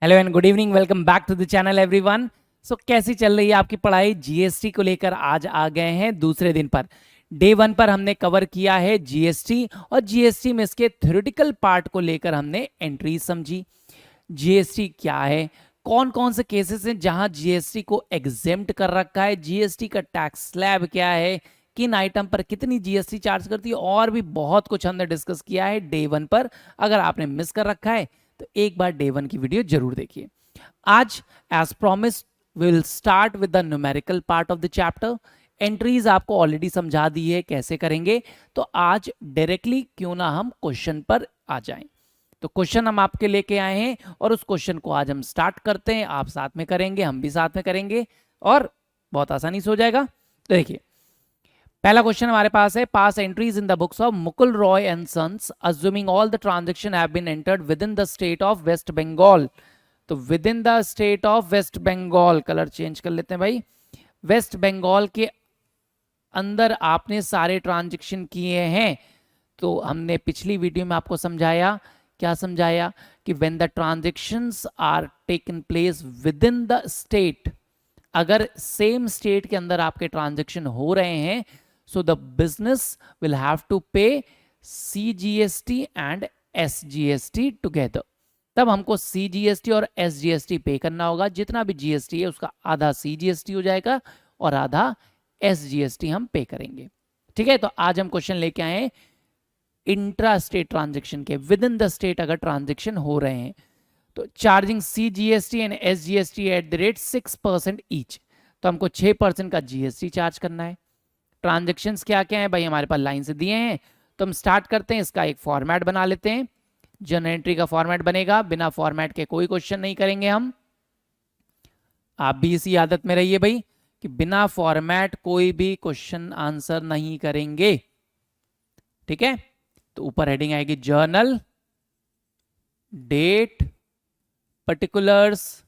Hello and good evening, welcome back to the channel everyone. So कैसी चल रही है आपकी पढ़ाई? जीएसटी को लेकर आज आ गए हैं दूसरे दिन पर। डे 1 पर हमने कवर किया है जीएसटी और जीएसटी में इसके थ्योरेटिकल पार्ट को लेकर हमने एंट्री समझी। जीएसटी क्या है, कौन कौन से केसेस हैं जहां जीएसटी को एग्जेम्प्ट कर रखा है, जीएसटी का टैक्स स्लैब क्या है, किन आइटम पर कितनी जीएसटी चार्ज करती है, और भी बहुत कुछ हमने डिस्कस किया है डे 1 पर। अगर आपने मिस कर रखा है तो एक बार डे 1 की वीडियो जरूर देखिए। आज as promise will start with the numerical part of the chapter. Entries आपको ऑलरेडी समझा दी है कैसे करेंगे, तो आज डायरेक्टली क्यों ना हम क्वेश्चन पर आ जाएं। तो क्वेश्चन हम आपके लेके आए हैं और उस क्वेश्चन को आज हम स्टार्ट करते हैं। आप साथ में करेंगे, हम भी साथ में करेंगे और बहुत आसानी से हो जाएगा। तो देखिए, पहला क्वेश्चन हमारे पास है, pass entries in the books of Mukul Roy and sons assuming all the transaction have been entered within the state of West Bengal. तो within the state of West Bengal, colour change कर लेते हैं भाई, वेस्ट बंगाल के अंदर आपने सारे ट्रांजैक्शन किए हैं। तो हमने पिछली वीडियो में आपको समझाया, क्या समझाया, कि when the transactions are taken place within the state, अगर सेम स्टेट के अंदर आपके ट्रांजैक्शन हो रहे हैं, so the business will have to pay CGST and SGST together। तब हमको CGST और SGST पे करना होगा। जितना भी GST है उसका आधा CGST हो जाएगा और आधा SGST हम पे करेंगे। ठीक है, तो आज हम क्वेश्चन लेके आए हैं इंट्रा स्टेट ट्रांजेक्शन के। विद इन द स्टेट अगर ट्रांजेक्शन हो रहे हैं तो charging CGST and SGST at the rate 6% each, तो हमको 6% का GST चार्ज करना है। ट्रांजैक्शंस क्या क्या है भाई, हमारे पास लाइन से दिए हैं, तो हम स्टार्ट करते हैं। इसका एक फॉर्मेट बना लेते हैं। जनरल एंट्री का फॉर्मेट बनेगा, बिना फॉर्मेट के कोई क्वेश्चन नहीं करेंगे हम। आप भी इसी आदत में रहिए भाई कि बिना फॉर्मेट कोई भी क्वेश्चन आंसर नहीं करेंगे। ठीक है, तो ऊपर हेडिंग आएगी journal, date, particulars,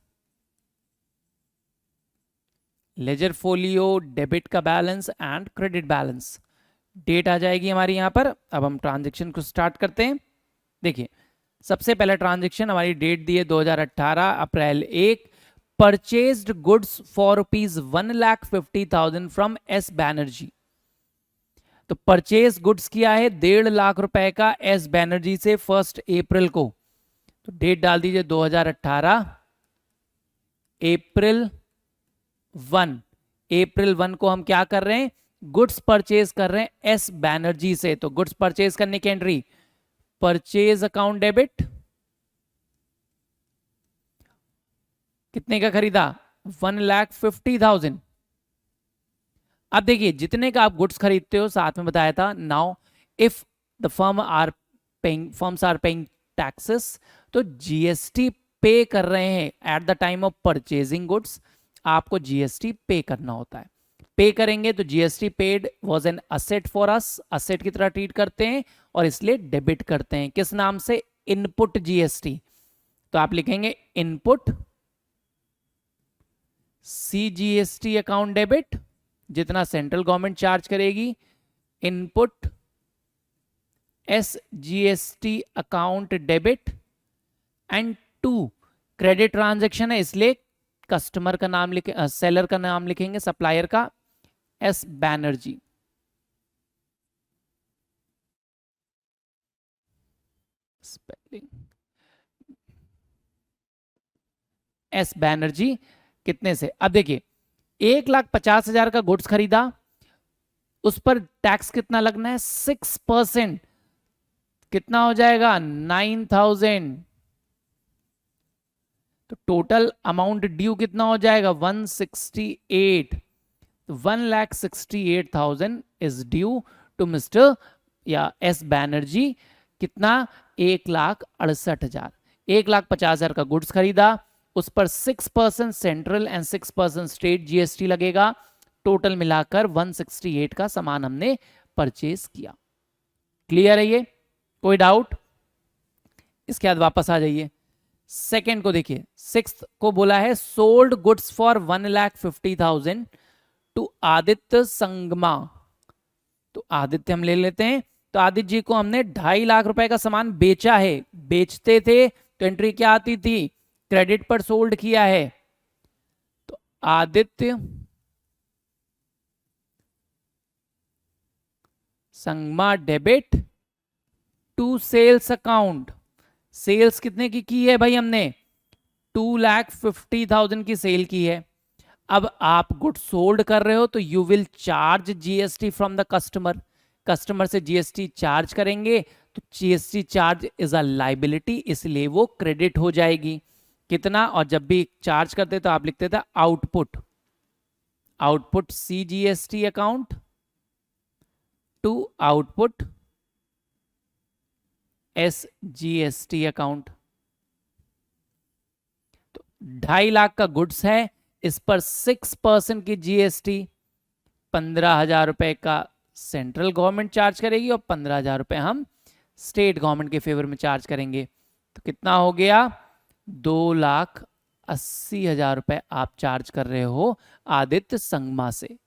ledger folio, debit का balance and credit balance. Date आ जाएगी हमारी यहां पर। अब हम ट्रांजैक्शन को स्टार्ट करते हैं। देखिए, सबसे पहला ट्रांजैक्शन हमारी डेट दी है 2018 अप्रैल 1, purchased goods for ₹1,50,000 from S Banerjee. तो परचेज गुड्स किया है 1.5 लाख रुपए का एस बैनर्जी से 1 अप्रैल को। तो डेट डाल दीजिए 2018 अप्रैल 1। अप्रैल 1 को हम क्या कर रहे हैं, गुड्स परचेज कर रहे हैं एस बैनर्जी से। तो गुड्स परचेज करने की एंट्री, परचेज अकाउंट डेबिट, कितने का खरीदा, 1,50,000। अब देखिए, जितने का आप गुड्स खरीदते हो साथ में बताया था, now if the firms are paying taxes, तो जीएसटी पे कर रहे हैं at the time of purchasing goods, आपको जीएसटी पे करना होता है। पे करेंगे तो GST paid was an asset for us, asset की तरह ट्रीट करते हैं और इसलिए डेबिट करते हैं। किस नाम से, इनपुट जीएसटी। तो आप लिखेंगे इनपुट सीजीएसटी अकाउंट डेबिट, जितना सेंट्रल गवर्नमेंट चार्ज करेगी, input SGST account debit, and 2 credit transaction है इसलिए कस्टमर का नाम लिखे, सेलर का नाम लिखेंगे, सप्लायर का S Banerjee. Spelling S Banerjee. कितने से, अब देखिए 1,50,000 का गुड्स खरीदा, उस पर टैक्स कितना लगना है, 6%। कितना हो जाएगा, 9,000। तो टोटल अमाउंट ड्यू कितना हो जाएगा, 168। तो 1,68,000 इज ड्यू टू मिस्टर या एस बैनर्जी। कितना, 1,68,000। 1,50,000 का गुड्स खरीदा, उस पर 6% सेंट्रल एंड 6% स्टेट जीएसटी लगेगा। टोटल मिलाकर 168 का सामान हमने परचेज किया। क्लियर है ये, कोई डाउट? इसके बाद वापस आ जाइए, सेकंड को देखिए। 6th को बोला है sold goods for 1,50,000 to Aditya Sangma. तो आदित्य हम ले लेते हैं। तो आदित्य जी को हमने 2.5 लाख रुपए का सामान बेचा है। बेचते थे तो एंट्री क्या आती थी, क्रेडिट पर सोल्ड किया है, तो Aditya Sangma debit to sales account. Sales कितने की है भाई हमने? 2,50,000 की सेल की है। अब आप गुड सोल्ड कर रहे हो तो you will charge GST from the customer. Customer से जीएसटी चार्ज करेंगे तो GST charge is a liability, इसलिए वो क्रेडिट हो जाएगी। कितना? और जब भी चार्ज करते तो आप लिखते थे output, output CGST account to output SGST account. तो 2.5 लाख का गुड्स है, इस पर 6% की जीएसटी, 15,000 रुपए का सेंट्रल गवर्नमेंट चार्ज करेगी और 15,000 रुपए हम स्टेट गवर्नमेंट के फेवर में चार्ज करेंगे। तो कितना हो गया? 2,80,000 रुपए आप चार्ज कर रहे हो आदित्य संगमा से।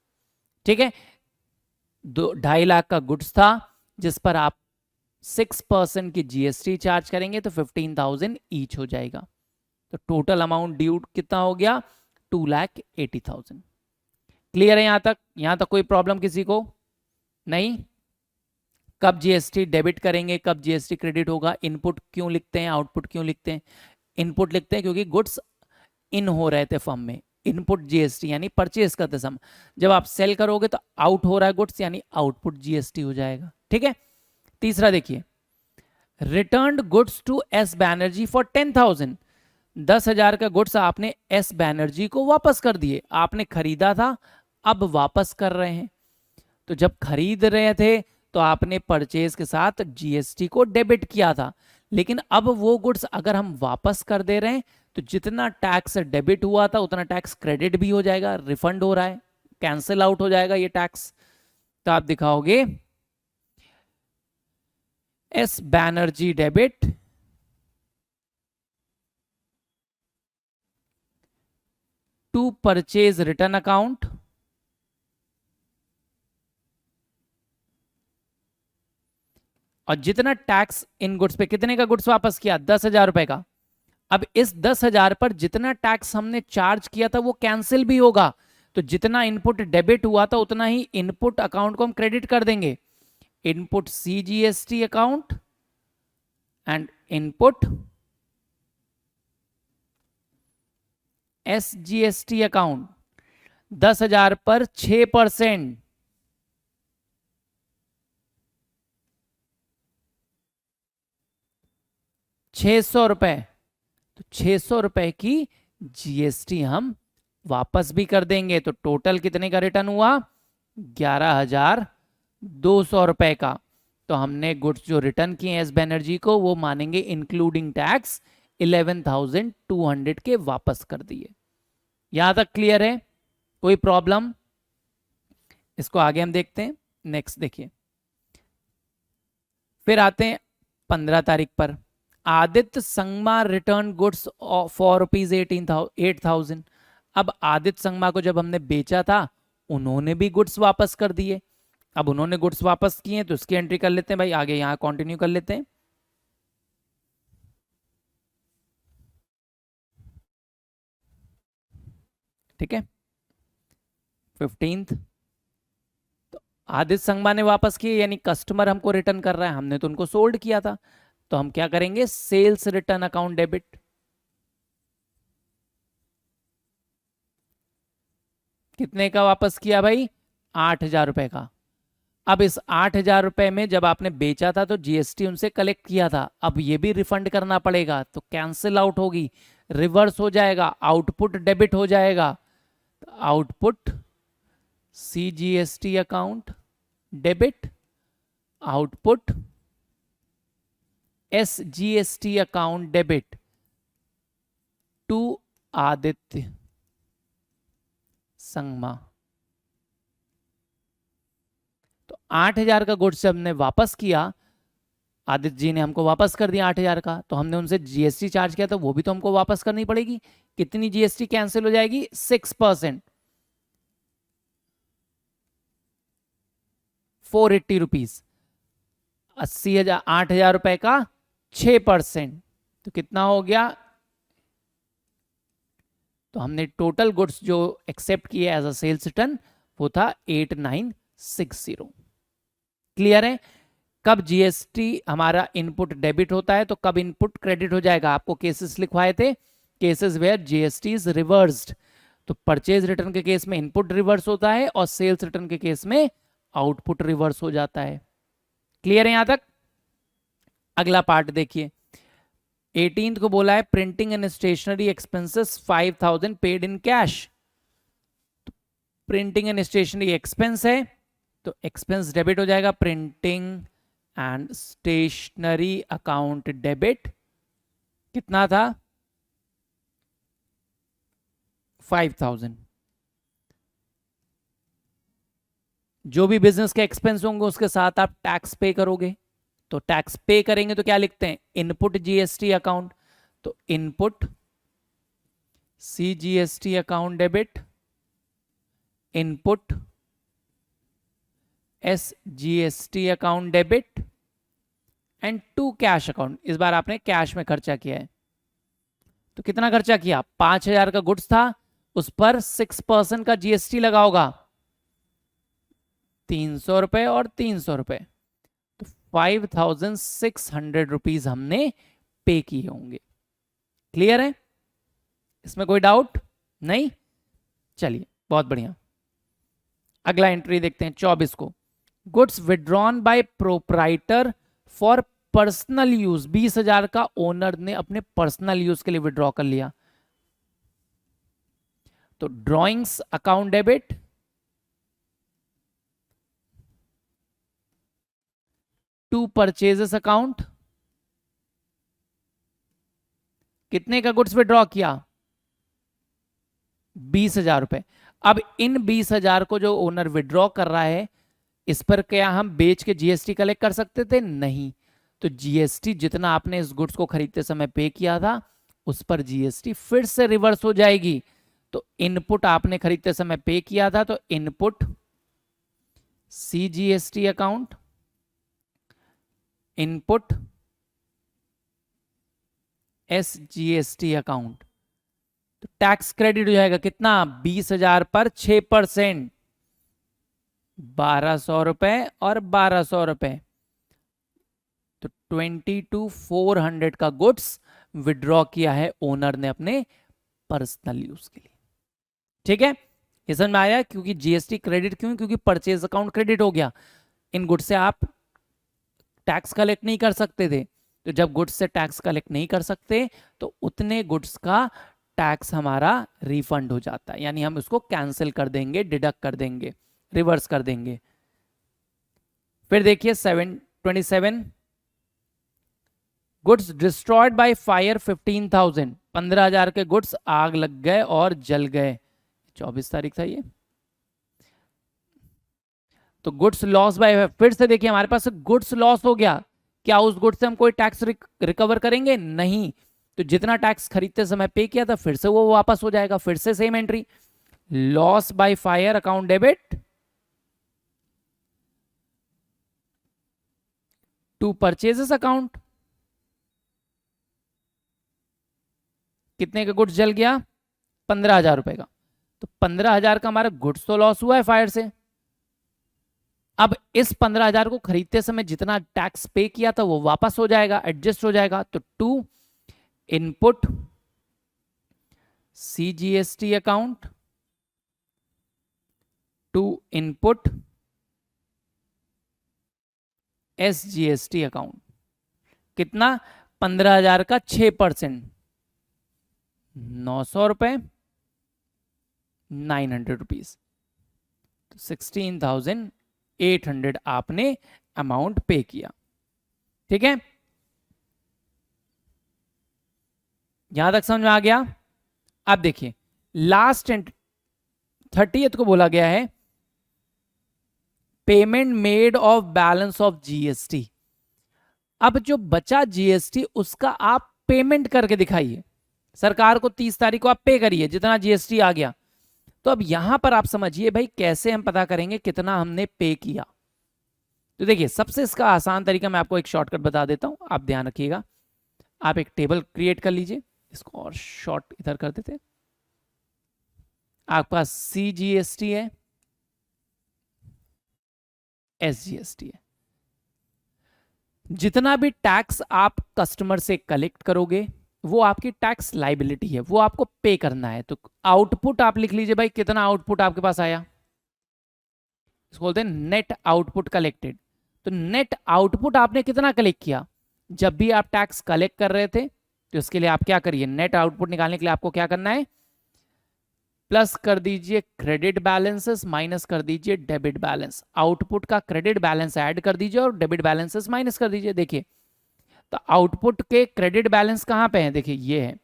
ठीक है, 2.5 लाख का गुड्स था जिस पर आप 6% की जीएसटी चार्ज करेंगे तो 15,000 ईच हो जाएगा। तो टोटल अमाउंट ड्यू कितना हो गया? 2,80,000। क्लियर है? यहां तक कोई प्रॉब्लम किसी को नहीं? कब जीएसटी डेबिट करेंगे, कब जीएसटी क्रेडिट होगा? इनपुट क्यों लिखते हैं, आउटपुट क्यों लिखते हैं? इनपुट लिखते हैं क्योंकि गुड्स इन हो रहे थे फर्म में, इनपुट जीएसटी यानी परचेज करते समय। जब आप सेल करोगे तो आउट हो रहा है गुड्स यानी आउटपुट जीएसटी हो जाएगा। ठीक है, तीसरा देखिए, return goods to S Banerjee for 10,000। 10,000 का गुड्स आपने एस बैनर्जी को वापस कर दिए। आपने खरीदा था, अब वापस कर रहे हैं। तो जब खरीद रहे थे तो आपने परचेज के साथ जीएसटी को डेबिट किया था, लेकिन अब वो गुड्स अगर हम वापस कर दे रहे हैं तो जितना टैक्स डेबिट हुआ था उतना टैक्स क्रेडिट भी हो जाएगा, रिफंड हो रहा है, कैंसिल आउट हो जाएगा ये टैक्स। तो आप दिखाओगे S Banerjee debit to purchase return account और जितना टैक्स इन गुड्स पे, कितने का गुड्स वापस किया? 10,000 रुपए का। अब इस 10,000 पर जितना टैक्स हमने चार्ज किया था वो कैंसिल भी होगा, तो जितना इनपुट डेबिट हुआ था उतना ही इनपुट अकाउंट को हम क्रेडिट कर देंगे। Input CGST account and input SGST account. 10,000 पर 6%, 600 रुपए। तो 600 रुपए की जीएसटी हम वापस भी कर देंगे। तो टोटल कितने का रिटर्न हुआ? 11,200 रुपए का। तो हमने गुड्स जो रिटर्न किए एस बैनर्जी को वो मानेंगे इंक्लूडिंग टैक्स 11,200 के वापस कर दिए। यहां तक क्लियर है? कोई प्रॉब्लम? इसको आगे हम देखते हैं। नेक्स्ट देखिए, फिर आते हैं 15 तारीख पर। Aditya Sangma return goods for ₹8,000। अब आदित्य संगमा को जब हमने बेचा था उन्होंने भी गुड्स वापस कर दिए। अब उन्होंने गुड्स वापस किए तो इसकी एंट्री कर लेते हैं भाई, आगे यहां कंटिन्यू कर लेते हैं। ठीक है, 15th। तो आदित्य संगमा ने वापस किए यानी कस्टमर हमको रिटर्न कर रहा है, हमने तो उनको सोल्ड किया था। तो हम क्या करेंगे? Sales return account debit. कितने का वापस किया भाई? 8,000 रुपए का। अब इस 8,000 रुपए में जब आपने बेचा था तो जीएसटी उनसे कलेक्ट किया था, अब ये भी रिफंड करना पड़ेगा, तो कैंसिल आउट होगी, रिवर्स हो जाएगा, आउटपुट डेबिट हो जाएगा। Output CGST account debit, output SGST account debit to Aditya Sangma. तो 8,000 का गुड्स हमने वापस किया, आदित्य जी ने हमको वापस कर दिया 8,000 का, तो हमने उनसे जीएसटी चार्ज किया तो वो भी तो हमको वापस करनी पड़ेगी। कितनी जीएसटी कैंसिल हो जाएगी? 6%, 480 रुपीज। 8,000 रुपए का 6%, तो कितना हो गया? तो हमने टोटल गुड्स जो एक्सेप्ट किए एज अ सेल्स रिटर्न वो था 8960। क्लियर है? कब जीएसटी हमारा इनपुट डेबिट होता है तो कब इनपुट क्रेडिट हो जाएगा? आपको केसेस लिखवाए थे, cases where GST is reversed. तो परचेज रिटर्न के केस में इनपुट रिवर्स होता है और सेल्स रिटर्न के केस में आउटपुट रिवर्स हो जाता है। क्लियर है यहां तक? अगला पार्ट देखिए, 18th को बोला है printing and stationery expenses 5000 paid in cash. Printing and stationery expense है तो एक्सपेंस डेबिट हो जाएगा, printing and stationery account debit. कितना था? 5000। जो भी बिजनेस के एक्सपेंस होंगे उसके साथ आप टैक्स पे करोगे, तो टैक्स पे करेंगे तो क्या लिखते हैं? Input GST account. तो input CGST account debit, input SGST account debit and to cash account. इस बार आपने कैश में खर्चा किया है, तो कितना खर्चा किया? 5000 का गुड्स था, उस पर 6% का जीएसटी लगा होगा, 300 रुपए और 300 रुपए, तो 5600 रुपीज हमने पे किए होंगे। क्लियर है? इसमें कोई डाउट नहीं? चलिए बहुत बढ़िया। अगला एंट्री देखते हैं 24 को, goods withdrawn bye proprietor for personal use. 20,000 का ओनर ने अपने पर्सनल यूज के लिए विड्रॉ कर लिया, तो drawings account debit, to purchases account. कितने का गुड्स विड्रॉ किया? 20,000 रुपए। अब इन 20,000 को जो ओनर विड्रॉ कर रहा है, इस पर क्या हम बेच के जीएसटी कलेक्ट कर सकते थे? नहीं। तो जीएसटी जितना आपने इस गुड्स को खरीदते समय पे किया था उस पर जीएसटी फिर से रिवर्स हो जाएगी। तो इनपुट आपने खरीदते समय पे किया था, तो input CGST account, input SGST account. तो टैक्स क्रेडिट हो जाएगा कितना? 20,000 पर 6%, 1200 रुपए और 1200 रुपए, तो 22,400 का गुड्स विड्रॉ किया है ओनर ने अपने पर्सनल यूज के लिए। ठीक है, ये समझ में आया? क्योंकि जीएसटी क्रेडिट क्यों? क्योंकि परचेज अकाउंट क्रेडिट हो गया। इन गुड्स से आप टैक्स कलेक्ट नहीं कर सकते थे, तो जब गुड्स से टैक्स कलेक्ट नहीं कर सकते तो उतने गुड्स का टैक्स हमारा रिफंड हो जाता है, यानी हम उसको कैंसिल कर देंगे, डिडक्ट कर देंगे, रिवर्स कर देंगे। फिर देखिए 27, गुड्स डिस्ट्रॉयड बाय फायर 15,000। 15,000 के गुड्स आग लग गए और जल गए। 24 तारीख था ये। तो गुड्स लॉस बाय, फिर से देखिए हमारे पास गुड्स लॉस हो गया। क्या उस गुड्स से हम कोई टैक्स रिकवर करेंगे? नहीं। तो जितना टैक्स खरीदते समय पे किया था फिर से वो वापस हो जाएगा। फिर से same entry, loss by fire account debit, to purchases account. कितने का गुड्स जल गया? 15,000 रुपए का। तो 15,000 का हमारा गुड्स तो लॉस हुआ है फायर से। अब इस 15,000 को खरीदते समय जितना टैक्स पे किया था वो वापस हो जाएगा, एडजस्ट हो जाएगा। तो to input CGST account, to input SGST account. कितना? 15,000 का 6%, 900 रुपए, 900 रुपीज, तो 16,800 आपने अमाउंट पे किया। ठीक है, यहां तक समझ में आ गया? अब देखिए लास्ट 30th को बोला गया है payment made of balance of GST. अब जो बचा जीएसटी उसका आप पेमेंट करके दिखाइए। सरकार को 30 तारीख को आप पे करिए जितना जीएसटी आ गया। तो अब यहां पर आप समझिए भाई कैसे हम पता करेंगे कितना हमने पे किया। तो देखिए सबसे इसका आसान तरीका मैं आपको एक शॉर्टकट बता देता हूं, आप ध्यान रखिएगा। आप एक टेबल क्रिएट कर लीजिए, इसको और शॉर्ट इधर कर देते हैं। आपका CGST है, SGST है। जितना भी टैक्स आप कस्टमर से कलेक्ट करोगे वो आपकी टैक्स लाइबिलिटी है, वो आपको पे करना है। तो आउटपुट आप लिख लीजिए भाई, कितना आउटपुट आपके पास आया, इसको बोलते हैं नेट आउटपुट कलेक्टेड। तो नेट आउटपुट आपने कितना कलेक्ट किया, जब भी आप टैक्स कलेक्ट कर रहे थे तो इसके लिए आप क्या करिए, नेट आउटपुट निकालने के लिए आपको क्या करना है, प्लस कर दीजिए क्रेडिट बैलेंसेस माइनस कर दीजिए डेबिट बैलेंस। आउटपुट का क्रेडिट बैलेंस ऐड कर दीजिए और डेबिट बैलेंसेस माइनस कर दीजिए। देखिए तो आउटपुट के क्रेडिट बैलेंस कहां पे है, देखिए ये है।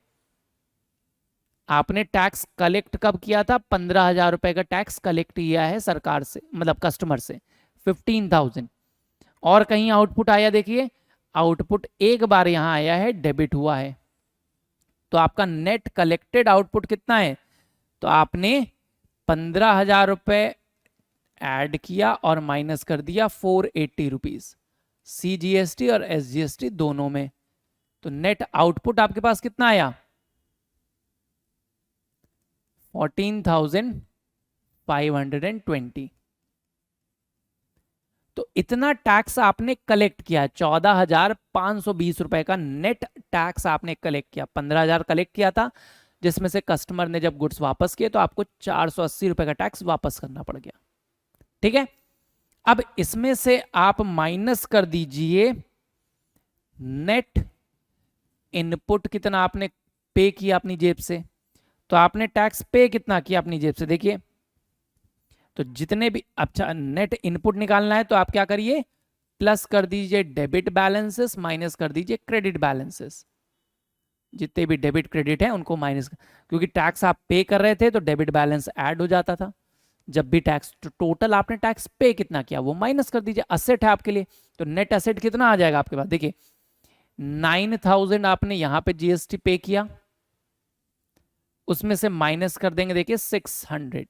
आपने टैक्स कलेक्ट कब किया था, 15,000 रुपए का टैक्स कलेक्ट किया है सरकार से, मतलब कस्टमर से 15,000। और कहीं आउटपुट आया, देखिए आउटपुट एक बार यहां आया है, डेबिट हुआ है। तो आपका नेट कलेक्टेड आउटपुट कितना है, तो आपने 15,000 रुपए ऐड किया और माइनस कर दिया 480 रुपीज, CGST और SGST दोनों में। तो नेट आउटपुट आपके पास कितना आया, 14,520। तो इतना टैक्स आपने कलेक्ट किया, 14,520 रुपए का नेट टैक्स आपने कलेक्ट किया। 15,000 कलेक्ट किया था, जिसमें से कस्टमर ने जब गुड्स वापस किए तो आपको 480 रुपए का टैक्स वापस करना पड़ गया। ठीक है, अब इसमें से आप माइनस कर दीजिए नेट इनपुट, कितना आपने पे किया अपनी जेब से। तो आपने टैक्स पे कितना किया अपनी जेब से, देखिए तो जितने भी, अच्छा नेट इनपुट निकालना है तो आप क्या करिए, प्लस कर दीजिए डेबिट बैलेंसेस माइनस कर दीजिए क्रेडिट बैलेंसेस। जितने भी डेबिट क्रेडिट है उनको माइनस, क्योंकि टैक्स आप पे कर रहे थे तो डेबिट बैलेंस ऐड हो जाता था। जब भी टैक्स, तो टोटल आपने टैक्स पे कितना किया वो माइनस कर दीजिए। असेट है आपके लिए, तो नेट असेट कितना आ जाएगा आपके पास, देखिए 9,000 आपने यहां पे GST पे किया, उसमें से माइनस कर देंगे देखिए 600।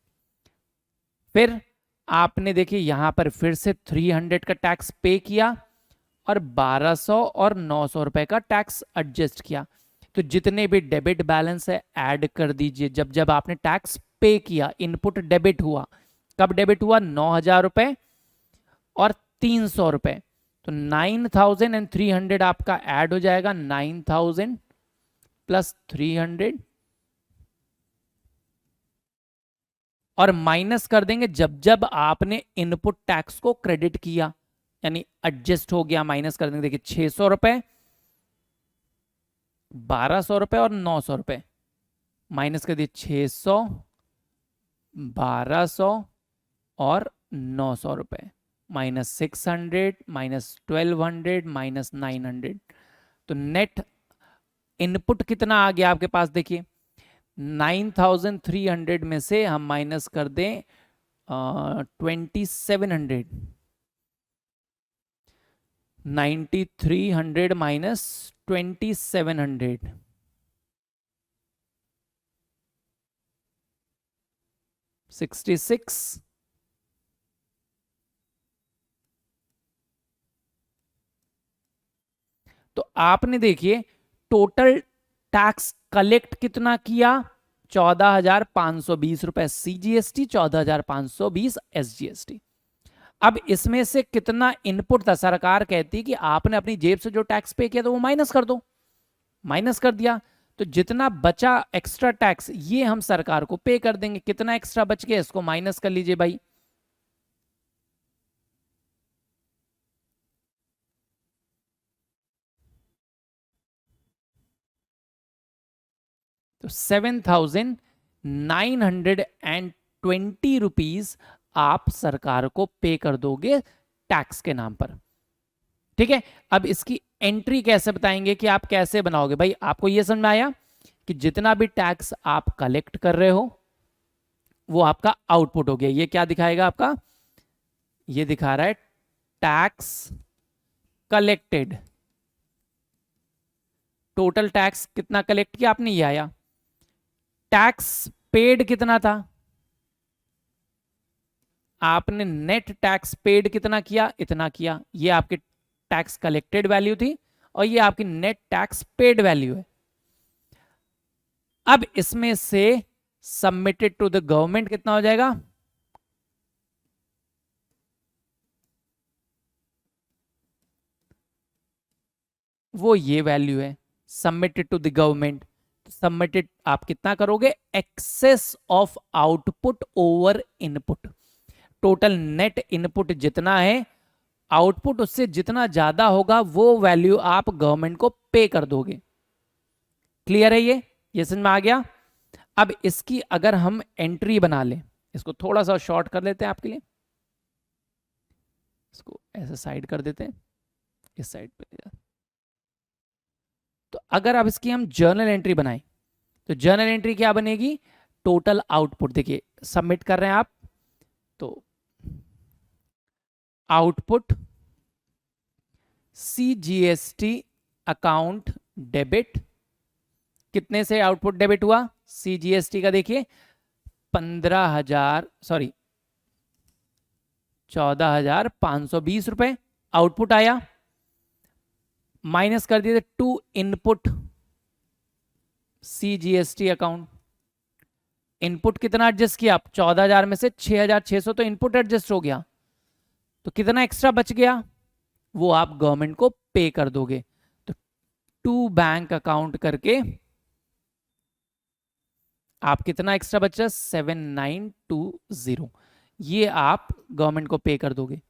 फिर आपने देखिए यहां पर फिर से 300 का टैक्स पे किया और 1200 और 900 रुपए का टैक्स एडजस्ट किया। तो जितने भी डेबिट बैलेंस है ऐड कर दीजिए। जब जब आपने टैक्स पे किया, इनपुट डेबिट हुआ, कब डेबिट हुआ, 9,000 रुपए और 300 रुपए। तो 9,300 आपका ऐड हो जाएगा, 9,000 प्लस 300 और माइनस कर देंगे जब जब आपने इनपुट टैक्स को क्रेडिट किया, यानी एडजस्ट हो गया, माइनस कर देंगे। देखिए 600 रुपए, 1200 रुपए और 900 रुपए, माइनस कर दिए 600, 1200 और 900 रुपए, माइनस 600, माइनस 1200, माइनस 900। तो नेट इनपुट कितना आ गया आपके पास, देखिए 9,300 में से हम माइनस कर दें 2,700, 9,300 माइनस 2,700, 66। तो आपने देखिए टोटल टैक्स कलेक्ट कितना किया, 14,520 रुपए CGST, 14,520 SGST। अब इसमें से कितना इनपुट था, सरकार कहती कि आपने अपनी जेब से जो टैक्स पे किया तो वो माइनस कर दो, माइनस कर दिया। तो जितना बचा एक्स्ट्रा टैक्स ये हम सरकार को पे कर देंगे। कितना एक्स्ट्रा बच गया, इसको माइनस कर लीजिए भाई। तो 7,920 रुपीज आप सरकार को पे कर दोगे टैक्स के नाम पर। ठीक है, अब इसकी एंट्री कैसे बताएंगे कि आप कैसे बनाओगे भाई। आपको यह समझ में आया कि जितना भी टैक्स आप कलेक्ट कर रहे हो वो आपका आउटपुट हो गया। ये क्या दिखाएगा आपका, ये दिखा रहा है टैक्स कलेक्टेड। टोटल टैक्स कितना कलेक्ट किया आपने, ये आया। टैक्स पेड कितना था, आपने नेट टैक्स पेड कितना किया, इतना किया। ये आपकी टैक्स कलेक्टेड वैल्यू थी और ये आपकी नेट टैक्स पेड वैल्यू है। अब इसमें से सबमिटेड टू द गवर्नमेंट कितना हो जाएगा, वो ये वैल्यू है submitted to the government. Submitted आप कितना करोगे, excess of output over input. Total net input जितना है, आउटपुट उससे जितना ज्यादा होगा वो वैल्यू आप गवर्नमेंट को पे कर दोगे। क्लियर है ये समझ में आ गया। अब इसकी अगर हम एंट्री बना लें, इसको थोड़ा सा शॉर्ट कर लेते हैं आपके लिए, इसको ऐसे साइड कर देते हैं, इस साइड पे। तो अगर अब इसकी हम जर्नल एंट्री बनाएं तो जर्नल एंट्री क्या बनेगी, टोटल आउटपुट। देखिए सबमिट कर रहे हैं आप, तो आउटपुट CGST अकाउंट डेबिट, कितने से आउटपुट डेबिट हुआ, CGST का देखिए 14,520 रुपए आउटपुट आया, माइनस कर दिए to input CGST account. Input कितना एडजस्ट किया आप, 14,000 में से 6,600 तो इनपुट एडजस्ट हो गया, तो कितना एक्स्ट्रा बच गया वो आप गवर्नमेंट को पे कर दोगे। तो टू बैंक अकाउंट करके आप कितना एक्स्ट्रा बच रहा, 7,920, ये आप गवर्नमेंट को पे कर दोगे।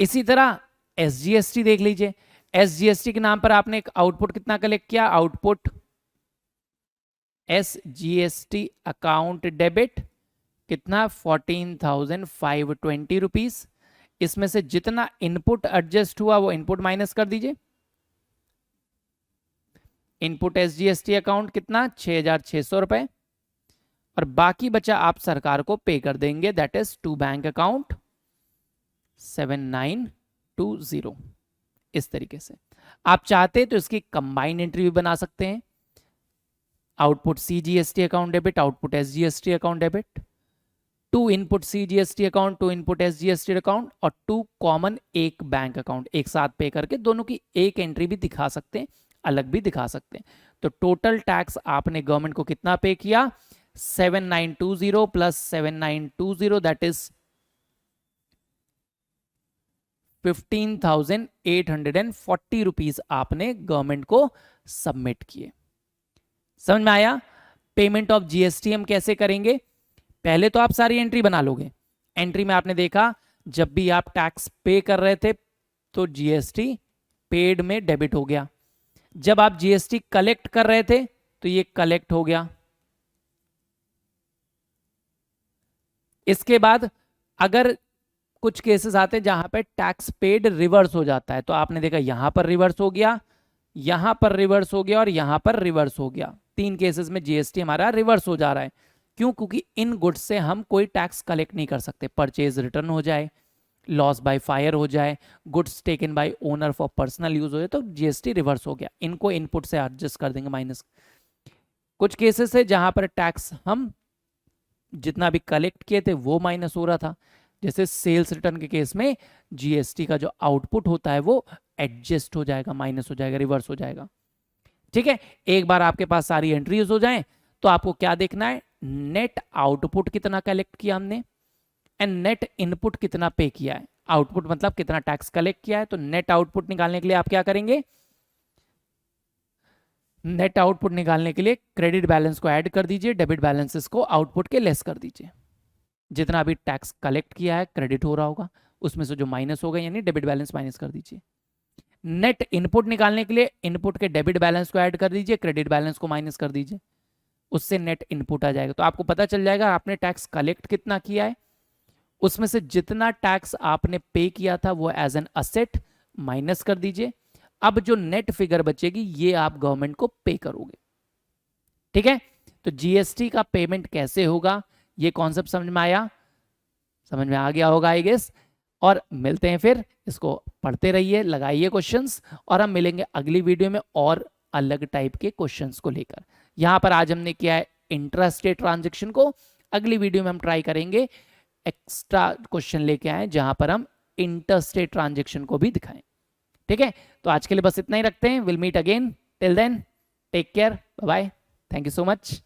इसी तरह SGST देख लीजिए, SGST के नाम पर आपने एक आउटपुट कितना कलेक्ट किया, आउटपुट SGST अकाउंट डेबिट कितना 14,520 रुपीज। इसमें से जितना इनपुट एडजस्ट हुआ वो इनपुट माइनस कर दीजिए। इनपुट SGST अकाउंट कितना 6,600 रुपए, और बाकी बचा आप सरकार को पे कर देंगे, that is to bank account 7,920। इस तरीके से आप चाहते तो इसकी कंबाइंड एंट्री भी बना सकते हैं, output CGST account debit, output SGST account debit, to input CGST account, to input SGST account, और टू कॉमन एक बैंक अकाउंट एक साथ पे करके दोनों की एक एंट्री भी दिखा सकते हैं, अलग भी दिखा सकते हैं। तो टोटल टैक्स आपने गवर्नमेंट को कितना पे किया, 7,920 प्लस 7,920 दैट इज 15,840 रुपीज आपने गवर्नमेंट को सबमिट किए। समझ में आया। पेमेंट ऑफ GST हम कैसे करेंगे, पहले तो आप सारी एंट्री बना लोगे। एंट्री में आपने देखा जब भी आप टैक्स पे कर रहे थे तो GST पेड में डेबिट हो गया, जब आप GST कलेक्ट कर रहे थे तो ये कलेक्ट हो गया। इसके बाद अगर कुछ केसेस आते हैं जहां पे टैक्स पेड रिवर्स हो जाता है, तो आपने देखा यहां पर रिवर्स हो गया, यहां पर रिवर्स हो गया और यहां पर रिवर्स हो गया। 3 केसेस में GST हमारा रिवर्स हो जा रहा है। क्यों, क्योंकि इन गुड्स से हम कोई टैक्स कलेक्ट नहीं कर सकते। परचेज रिटर्न हो जाए, लॉस बाय फायर हो जाए, goods taken by owner for personal use हो जाए, तो GST रिवर्स हो गया। इनको इनपुट से एडजस्ट कर देंगे माइनस। कुछ केसेस है जहां पर टैक्स हम जितना भी कलेक्ट किए थे वो माइनस हो रहा था, जैसे सेल्स रिटर्न के केस में GST का जो आउटपुट होता है वो एडजस्ट हो जाएगा, माइनस हो जाएगा, रिवर्स हो जाएगा। ठीक है, एक बार आपके पास सारी एंट्रीज हो जाएं तो आपको क्या देखना है, नेट आउटपुट कितना कलेक्ट किया हमने एंड नेट इनपुट कितना पे किया है। आउटपुट मतलब कितना टैक्स कलेक्ट किया है, तो नेट आउटपुट निकालने के लिए आप क्या करेंगे, नेट आउटपुट निकालने के लिए क्रेडिट बैलेंस को ऐड कर दीजिए, डेबिट बैलेंसेस को आउटपुट के लेस कर दीजिए। जितना भी टैक्स कलेक्ट किया है क्रेडिट हो रहा होगा, उसमें से जो माइनस होगा यानी डेबिट बैलेंस माइनस कर दीजिए। नेट इनपुट निकालने के लिए इनपुट के डेबिट बैलेंस को ऐड कर दीजिए, क्रेडिट बैलेंस को माइनस कर दीजिए, उससे नेट इनपुट आ जाएगा। तो आपको पता चल जाएगा आपने टैक्स कलेक्ट कितना किया है, उसमें से जितना टैक्स आपने पे किया था वो एज एन असेट माइनस कर दीजिए। अब जो नेट फिगर बचेगी ये आप गवर्नमेंट को पे करोगे। ठीक है, तो GST का पेमेंट कैसे होगा, ये कॉन्सेप्ट समझ में आया, समझ में आ गया होगा आई गेस। और मिलते हैं फिर, इसको पढ़ते रहिए, लगाइए क्वेश्चंस, और हम मिलेंगे अगली वीडियो में और अलग टाइप के क्वेश्चंस को लेकर। यहां पर आज हमने किया है इंट्रास्टेट ट्रांजैक्शन को, अगली वीडियो में हम ट्राई करेंगे एक्स्ट्रा क्वेश्चन लेके आए जहां पर हम इंटरस्टेट ट्रांजैक्शन को भी दिखाएं। ठीक है, तो आज के लिए बस इतना ही रखते हैं। Will meet again, till then take care, bye bye, thank you so much.